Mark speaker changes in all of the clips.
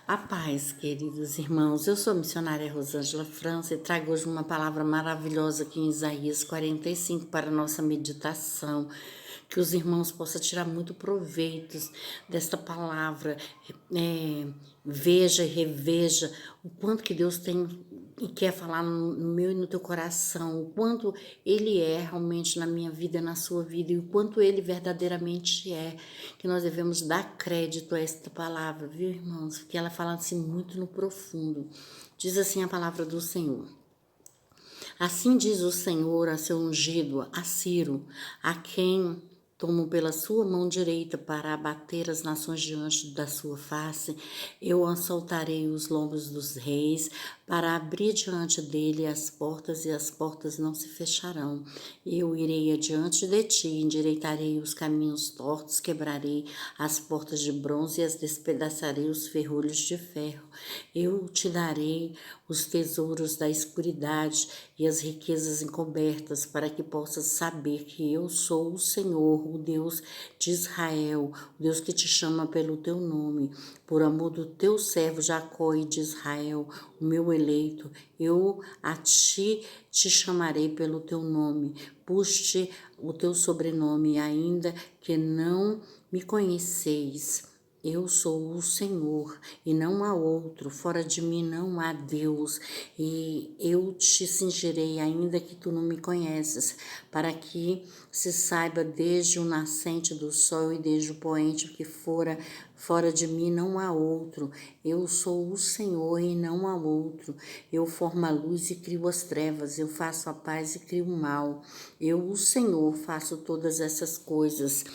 Speaker 1: A paz, queridos irmãos. Eu sou a missionária Rosângela França e trago hoje uma palavra maravilhosa aqui em Isaías 45 para a nossa meditação. Que os irmãos possam tirar muito proveito desta palavra. Veja e reveja o quanto que Deus tem e quer falar no meu e no teu coração, o quanto Ele é realmente na minha vida, na sua vida, e o quanto Ele verdadeiramente é, que nós devemos dar crédito a esta palavra, viu, irmãos? Porque ela fala assim muito no profundo. Diz assim a palavra do Senhor. Assim diz o Senhor a seu ungido, a Ciro, a quem tomo pela sua mão direita para abater as nações diante da sua face. Eu assaltarei os lombos dos reis, para abrir diante dele as portas, e as portas não se fecharão. Eu irei adiante de ti, endireitarei os caminhos tortos, quebrarei as portas de bronze e as despedaçarei os ferrolhos de ferro. Eu te darei os tesouros da escuridade e as riquezas encobertas, para que possas saber que eu sou o Senhor, o Deus de Israel, o Deus que te chama pelo teu nome, por amor do teu servo Jacó e de Israel, o meu eleito. Eu a ti te chamarei pelo teu nome, puste o teu sobrenome, ainda que não me conheceis. Eu sou o Senhor e não há outro, fora de mim não há Deus, e eu te cingirei ainda que tu não me conheces, para que se saiba desde o nascente do sol e desde o poente que fora de mim não há outro. Eu sou o Senhor e não há outro. Eu formo a luz e crio as trevas, eu faço a paz e crio o mal. Eu, o Senhor, faço todas essas coisas.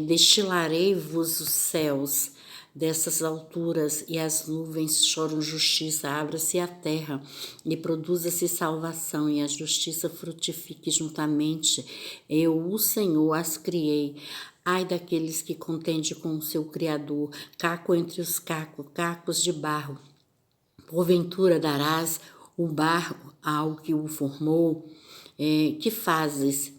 Speaker 1: Destilarei-vos os céus dessas alturas, e as nuvens choram justiça. Abra-se a terra e produza-se salvação, e a justiça frutifique juntamente. Eu, o Senhor, as criei. Ai daqueles que contendem com o seu Criador, caco entre os cacos de barro. Porventura darás o barro ao que o formou? Que fazes?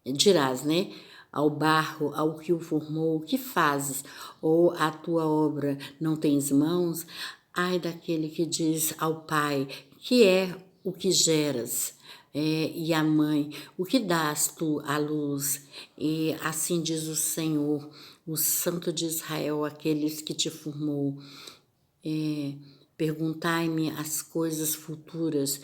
Speaker 1: Dirás, né? Ao barro, ao que o formou, que fazes? Ou a tua obra não tens mãos? Ai daquele que diz ao pai, que é o que geras? E a mãe, o que dás tu à luz? E assim diz o Senhor, o Santo de Israel, aqueles que te formou. Perguntai-me as coisas futuras,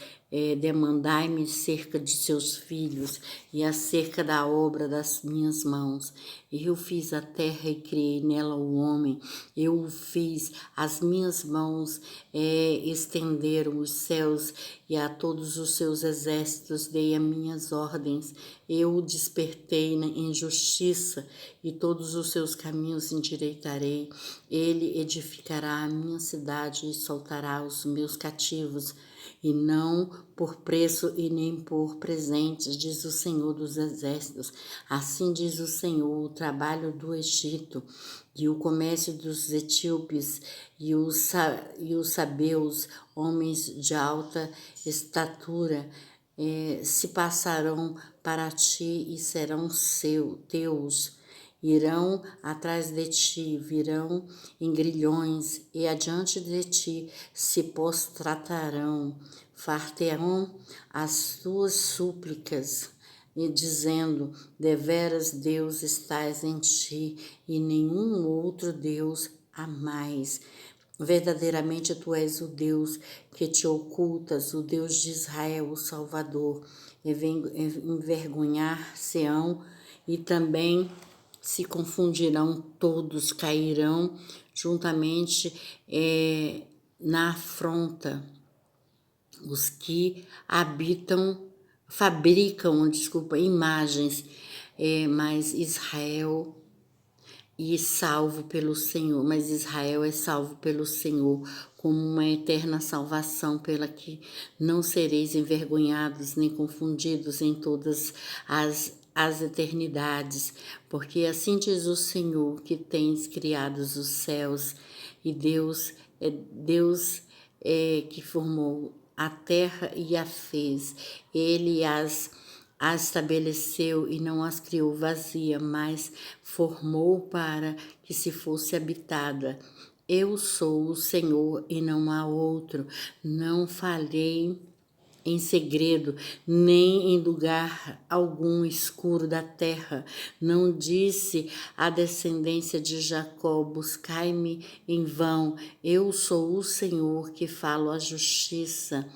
Speaker 1: demandai-me cerca de seus filhos e acerca da obra das minhas mãos. Eu fiz a terra e criei nela o homem, eu o fiz, as minhas mãos estenderam os céus, e a todos os seus exércitos dei as minhas ordens. Eu o despertei em justiça, e todos os seus caminhos endireitarei. Ele edificará a minha cidade e soltará os meus cativos, e não por preço e nem por presentes, diz o Senhor dos Exércitos. Assim diz o Senhor: o trabalho do Egito e o comércio dos etíopes e os sabeus, homens de alta estatura, se passarão para ti e serão teus. Irão atrás de ti, virão em grilhões, e adiante de ti se prostratarão, fartarão as tuas súplicas, e dizendo: deveras Deus estás em ti, e nenhum outro Deus há mais. Verdadeiramente tu és o Deus que te ocultas, o Deus de Israel, o Salvador. E vem envergonhar-se-ão, e também se confundirão todos, cairão juntamente na afronta. Os que fabricam, imagens, mas Israel mas Israel é salvo pelo Senhor, como uma eterna salvação, pela que não sereis envergonhados nem confundidos em todas as eternidades, porque assim diz o Senhor, que tens criado os céus, e Deus que formou a terra e a fez. Ele as estabeleceu e não as criou vazia, mas formou para que se fosse habitada. Eu sou o Senhor e não há outro. Não falei em segredo, nem em lugar algum escuro da terra. Não disse à descendência de Jacó: buscai-me em vão. Eu sou o Senhor que falo a justiça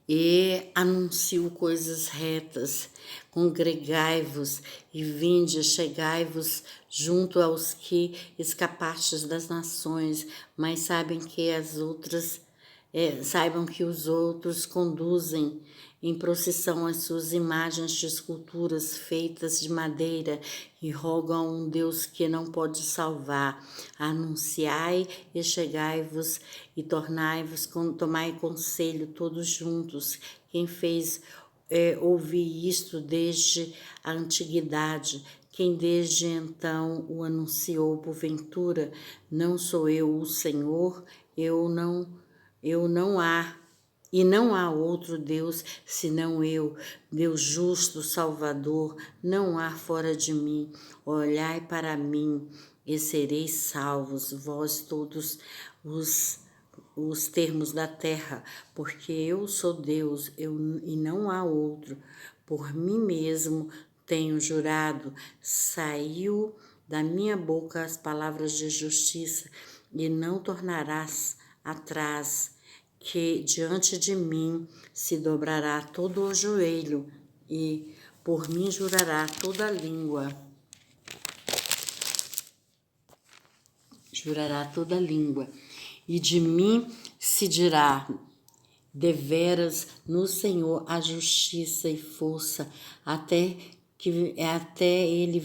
Speaker 1: e anuncio coisas retas. Congregai-vos e vinde, chegai-vos junto aos que escapastes das nações, mas saibam que os outros conduzem em procissão as suas imagens de esculturas feitas de madeira e rogam a um Deus que não pode salvar. Anunciai e chegai-vos e tomai conselho todos juntos. Quem fez ouvir isto desde a antiguidade? Quem desde então o anunciou? Porventura, não sou eu o Senhor? Eu não há, e não há outro Deus senão eu, Deus justo, Salvador, não há fora de mim. Olhai para mim e sereis salvos, vós todos os termos da terra, porque eu sou Deus, e não há outro. Por mim mesmo tenho jurado, saiu da minha boca as palavras de justiça, e não tornarás atrás, que diante de mim se dobrará todo o joelho, e por mim jurará toda língua. Jurará toda língua, e de mim se dirá: deveras no Senhor a justiça e força, até ele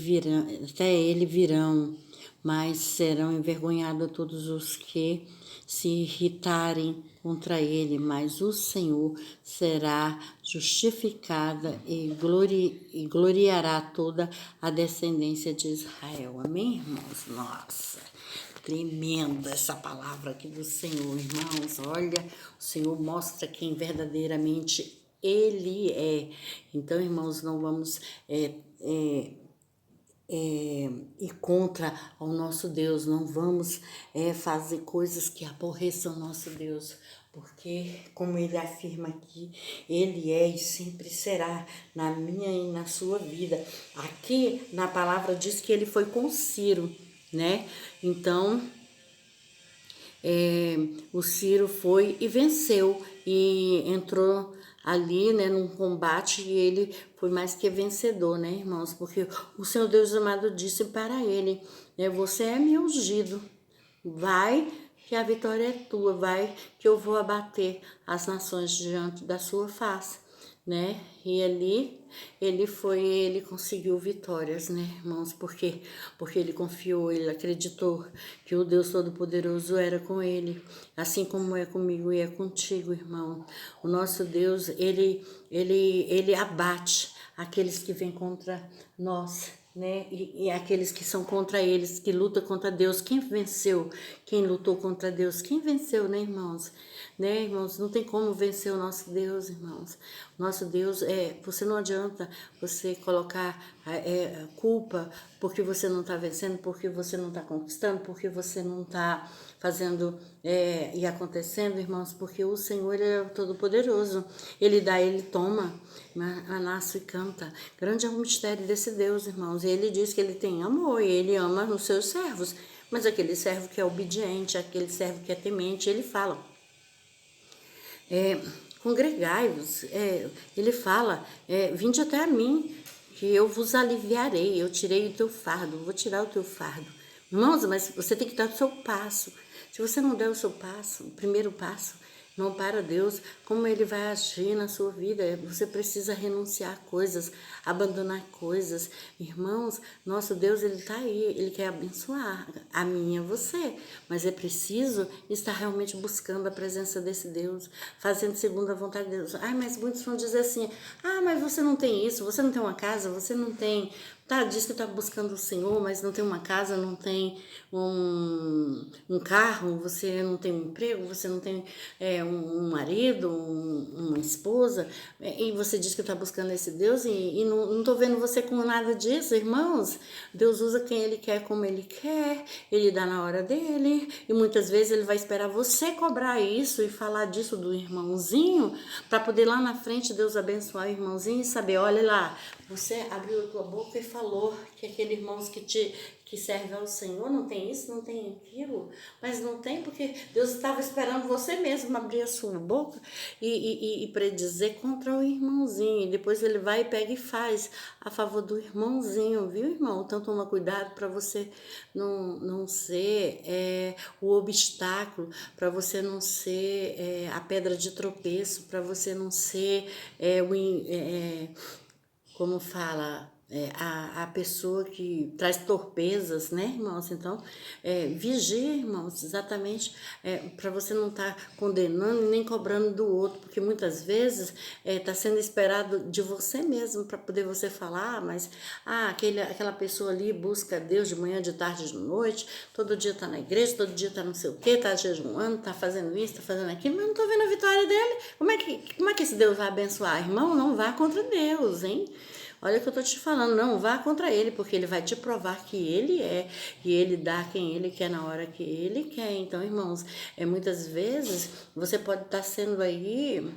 Speaker 1: virão, mas serão envergonhados todos os que se irritarem contra ele, mas o Senhor será justificada e gloriará toda a descendência de Israel. Amém, irmãos? Nossa, tremenda essa palavra aqui do Senhor, irmãos. Olha, o Senhor mostra quem verdadeiramente Ele é. Então, irmãos, não vamos ir contra o nosso Deus, não vamos fazer coisas que aborreçam o nosso Deus, porque, como ele afirma aqui, ele é e sempre será na minha e na sua vida. Aqui na palavra diz que ele foi com Ciro, né? Então, o Ciro foi e venceu e entrou ali, né, num combate, e ele foi mais que vencedor, né, irmãos? Porque o Senhor Deus amado disse para ele, né, você é meu ungido, vai que a vitória é tua, vai que eu vou abater as nações diante da sua face, né? E ali ele conseguiu vitórias, né, irmãos? Porque ele confiou, ele acreditou que o Deus Todo-Poderoso era com ele, assim como é comigo e é contigo, irmão. O nosso Deus, ele abate aqueles que vêm contra nós, né? E aqueles que são contra eles, que lutam contra Deus. Quem venceu? Quem lutou contra Deus? Quem venceu, né, irmãos? Né, irmãos? Não tem como vencer o nosso Deus, irmãos. Nosso Deus, você não adianta você colocar culpa porque você não está vencendo, porque você não está conquistando, porque você não está fazendo e acontecendo, irmãos, porque o Senhor é todo-poderoso. Ele dá, ele toma, nasce e canta. Grande é o mistério desse Deus, irmãos. E ele diz que ele tem amor e ele ama os seus servos. Mas aquele servo que é obediente, aquele servo que é temente, ele fala: congregai-vos. Ele fala: vinde até a mim, que eu vos aliviarei. Eu tirei o teu fardo, vou tirar o teu fardo. Irmãos, mas você tem que dar o seu passo. Se você não der o seu passo, o primeiro passo, não para Deus, como Ele vai agir na sua vida? Você precisa renunciar a coisas, abandonar coisas. Irmãos, nosso Deus, Ele está aí, Ele quer abençoar a mim e a você, mas é preciso estar realmente buscando a presença desse Deus, fazendo segundo a vontade de Deus. Mas muitos vão dizer assim: mas você não tem isso, você não tem uma casa, você não tem Tá, diz que tá buscando o Senhor, mas não tem uma casa, não tem um carro, você não tem um emprego, você não tem um marido, uma esposa, e você diz que tá buscando esse Deus e não tô vendo você com nada disso, irmãos. Deus usa quem Ele quer, como Ele quer, Ele dá na hora dele, e muitas vezes Ele vai esperar você cobrar isso e falar disso do irmãozinho, para poder lá na frente Deus abençoar o irmãozinho e saber, olha lá, você abriu a tua boca e falou que aquele irmão que serve ao Senhor não tem isso, não tem aquilo, mas não tem porque Deus estava esperando você mesmo abrir a sua boca e predizer contra o irmãozinho. E depois ele vai e pega e faz a favor do irmãozinho, viu, irmão? Então toma cuidado para você não ser o obstáculo, para você não ser a pedra de tropeço, para você não ser como fala, a pessoa que traz torpezas, né, irmãos? Então, vigia, irmãos, exatamente para você não estar condenando e nem cobrando do outro, porque muitas vezes está sendo esperado de você mesmo para poder você falar, mas aquela pessoa ali busca Deus de manhã, de tarde, de noite, todo dia está na igreja, todo dia está não sei o quê, está jejuando, está fazendo isso, está fazendo aquilo, mas não estou vendo a vitória dele. Como é que esse Deus vai abençoar? Irmão, não vá contra Deus, hein? Olha o que eu tô te falando, não vá contra ele, porque ele vai te provar que ele é, e ele dá quem ele quer na hora que ele quer. Então, irmãos, muitas vezes você pode estar sendo aí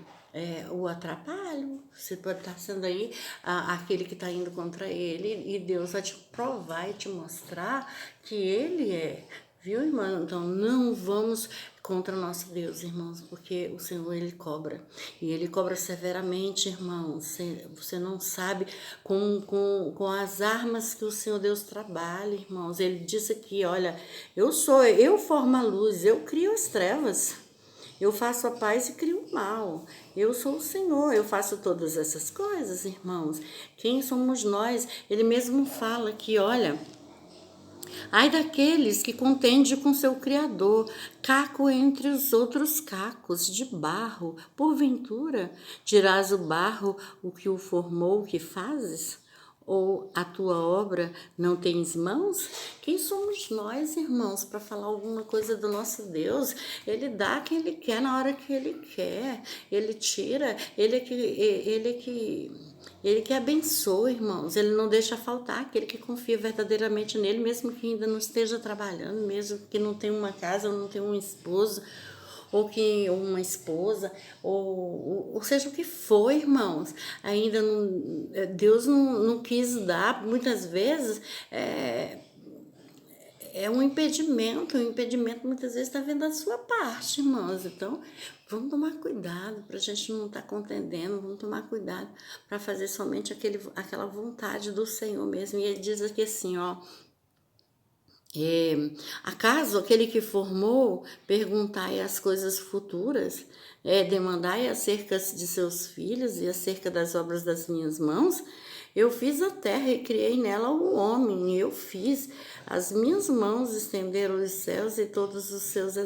Speaker 1: o atrapalho, você pode estar sendo aí aquele que está indo contra ele, e Deus vai te provar e te mostrar que ele é. Viu, irmão? Então, não vamos contra o nosso Deus, irmãos, porque o Senhor, Ele cobra. E Ele cobra severamente, irmãos. Você não sabe com as armas que o Senhor Deus trabalha, irmãos. Ele disse aqui, olha, eu formo a luz, eu crio as trevas. Eu faço a paz e crio o mal. Eu sou o Senhor, eu faço todas essas coisas, irmãos. Quem somos nós? Ele mesmo fala que, olha... Ai daqueles que contende com seu Criador, caco entre os outros cacos de barro, porventura dirás o barro o que o formou, o que fazes? Ou a tua obra não tens mãos? Quem somos nós, irmãos, para falar alguma coisa do nosso Deus? Ele dá quem Ele quer na hora que Ele quer. Ele tira, Ele que abençoa, irmãos. Ele não deixa faltar aquele que confia verdadeiramente nele, mesmo que ainda não esteja trabalhando, mesmo que não tenha uma casa, ou não tenha um esposo, ou que uma esposa, ou seja o que for, irmãos. Ainda não, Deus não quis dar, muitas vezes um impedimento. O impedimento muitas vezes está vindo da sua parte, irmãos. Então, vamos tomar cuidado para a gente não estar contendendo, vamos tomar cuidado para fazer somente aquela vontade do Senhor mesmo. E ele diz aqui assim, ó. Acaso aquele que formou, perguntai as coisas futuras, demandai acerca de seus filhos e acerca das obras das minhas mãos? Eu fiz a terra e criei nela o homem, eu fiz, as minhas mãos estenderam os céus e todos os seus